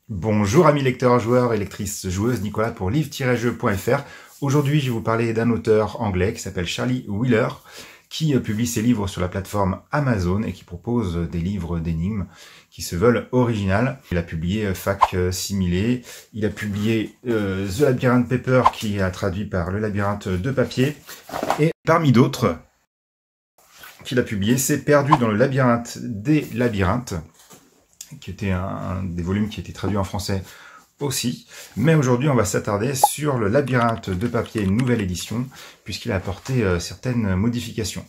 Bonjour amis lecteurs, joueurs et lectrices joueuses, Nicolas pour livre-jeu.fr. Aujourd'hui, je vais vous parler d'un auteur anglais qui s'appelle Charlie Wheeler, qui publie ses livres sur la plateforme Amazon et qui propose des livres d'énigmes qui se veulent originales. Il a publié Fac Similé, il a publié The Labyrinth Paper qui est traduit par Le Labyrinthe de papier, et parmi d'autres qu'il a publié, c'est Perdu dans le labyrinthe des labyrinthes, qui était un des volumes qui a été traduit en français aussi. Mais aujourd'hui, on va s'attarder sur le Labyrinthe de papier, une nouvelle édition, puisqu'il a apporté certaines modifications.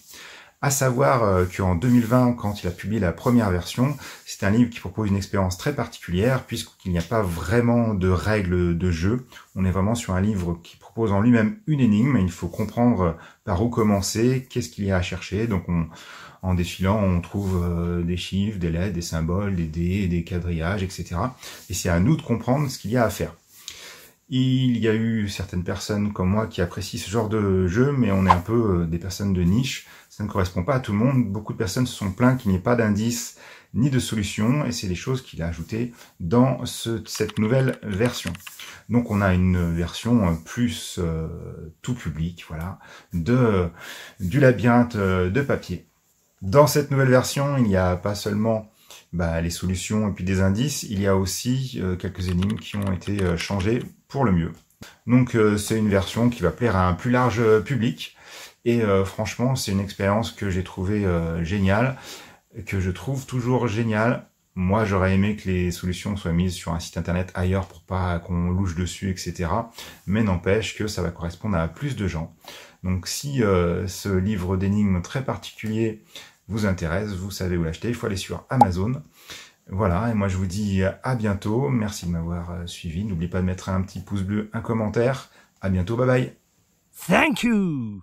À savoir qu'en 2020, quand il a publié la première version, c'est un livre qui propose une expérience très particulière, puisqu'il n'y a pas vraiment de règles de jeu. On est vraiment sur un livre qui propose en lui-même une énigme, et il faut comprendre par où commencer, qu'est-ce qu'il y a à chercher. Donc en défilant, on trouve des chiffres, des lettres, des symboles, des dés, des quadrillages, etc. Et c'est à nous de comprendre ce qu'il y a à faire. Il y a eu certaines personnes comme moi qui apprécient ce genre de jeu, mais on est un peu des personnes de niche. Ça ne correspond pas à tout le monde. Beaucoup de personnes se sont plaintes qu'il n'y ait pas d'indice ni de solution, et c'est des choses qu'il a ajoutées dans cette nouvelle version. Donc on a une version plus tout public, voilà, du labyrinthe de papier. Dans cette nouvelle version, il n'y a pas seulement les solutions et puis des indices, il y a aussi quelques énigmes qui ont été changées pour le mieux. Donc c'est une version qui va plaire à un plus large public, et franchement c'est une expérience que j'ai trouvée géniale, que je trouve toujours géniale. Moi j'aurais aimé que les solutions soient mises sur un site internet ailleurs pour pas qu'on louche dessus, etc. Mais n'empêche que ça va correspondre à plus de gens. Donc si ce livre d'énigmes très particulier vous intéresse, vous savez où l'acheter, il faut aller sur Amazon. Voilà, et moi je vous dis à bientôt, merci de m'avoir suivi, n'oubliez pas de mettre un petit pouce bleu, un commentaire, à bientôt, bye bye. Thank you.